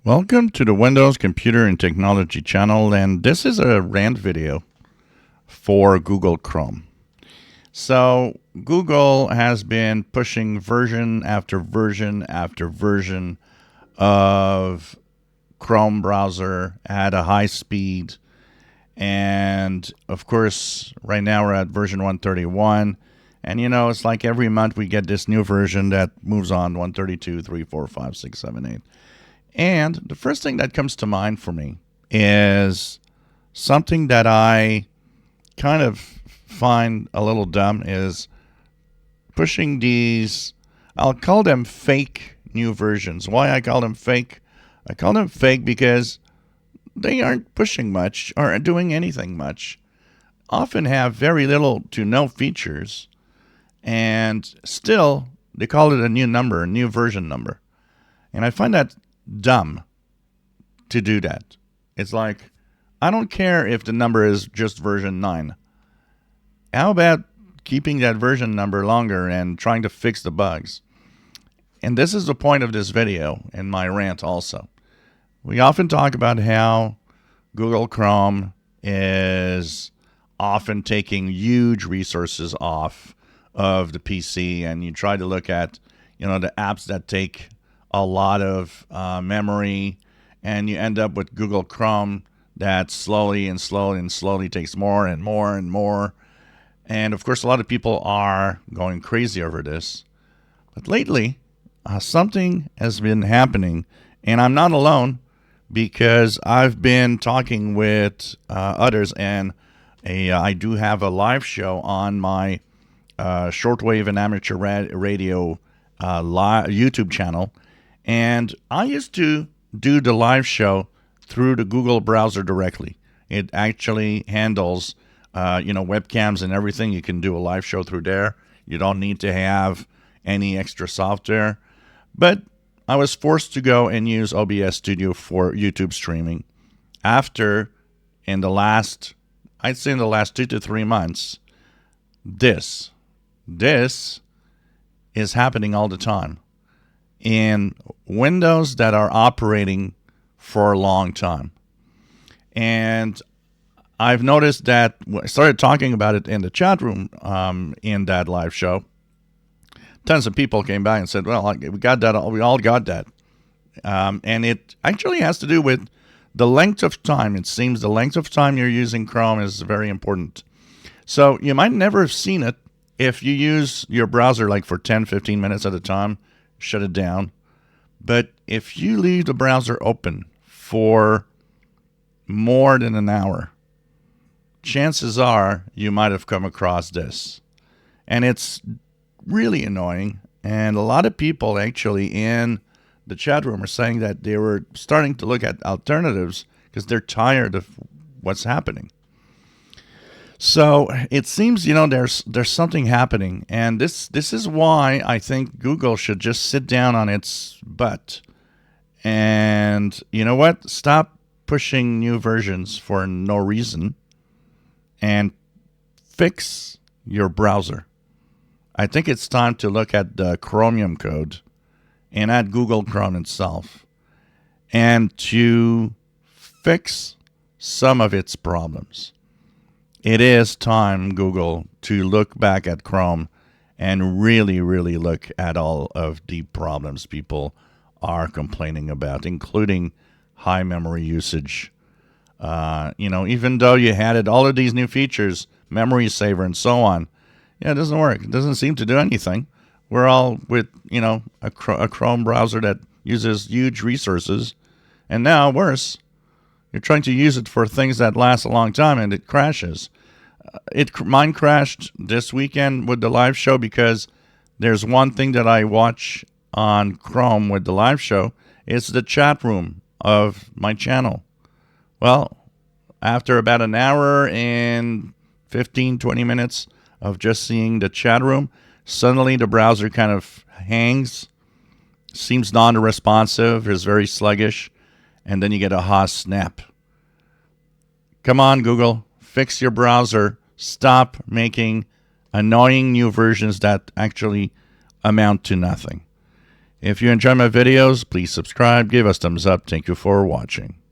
Welcome to the Windows Computer and Technology channel, and this is a rant video for Google Chrome. So Google has been pushing version after version after version of Chrome browser at a high speed, and of course right now we're at version 131, and it's like every month we get this new version that moves on 132, 3, 4, 5, 6, 7, 8. And the first thing that comes to mind for me is something that I kind of find a little dumb is pushing these, I'll call them fake new versions. Why I call them fake? I call them fake because they aren't pushing much or doing anything much, often have very little to no features, and still they call it a new number, a new version number. And I find that dumb to do that. It's like, I don't care if the number is just version 9. How about keeping that version number longer and trying to fix the bugs? And this is the point of this video and my rant also. We often talk about how Google Chrome is often taking huge resources off of the PC, and you try to look at the apps that take a lot of memory, and you end up with Google Chrome that slowly takes more and more and more. And of course, a lot of people are going crazy over this. But lately, something has been happening, and I'm not alone because I've been talking with others, and I do have a live show on my shortwave and amateur radio YouTube channel. And I used to do the live show through the Google browser directly. It actually handles, webcams and everything. You can do a live show through there. You don't need to have any extra software. But I was forced to go and use OBS Studio for YouTube streaming after, in the last 2 to 3 months, this is happening all the time in Windows that are operating for a long time. And I've noticed that I started talking about it in the chat room in that live show. Tons of people came back and said, well, we got that. We all got that. And it actually has to do with the length of time. It seems the length of time you're using Chrome is very important. So you might never have seen it if you use your browser like for 10, 15 minutes at a time. Shut it down. But if you leave the browser open for more than an hour, chances are you might have come across this. And it's really annoying. And a lot of people actually in the chat room are saying that they were starting to look at alternatives because they're tired of what's happening. So it seems, there's something happening, and this is why I think Google should just sit down on its butt and, stop pushing new versions for no reason and fix your browser. I think it's time to look at the Chromium code and at Google Chrome itself and to fix some of its problems. It is time, Google, to look back at Chrome and really, really look at all of the problems people are complaining about, including high memory usage. Even though you added all of these new features, memory saver and so on, it doesn't work. It doesn't seem to do anything. We're all with, a Chrome browser that uses huge resources. And now, worse, you're trying to use it for things that last a long time, and it crashes. Mine crashed this weekend with the live show because there's one thing that I watch on Chrome with the live show. It's the chat room of my channel. Well, after about an hour and 15, 20 minutes of just seeing the chat room, suddenly the browser kind of hangs, seems non-responsive, is very sluggish, and then you get a snap. Come on, Google, fix your browser. Stop making annoying new versions that actually amount to nothing. If you enjoy my videos, please subscribe, give us thumbs up. Thank you for watching.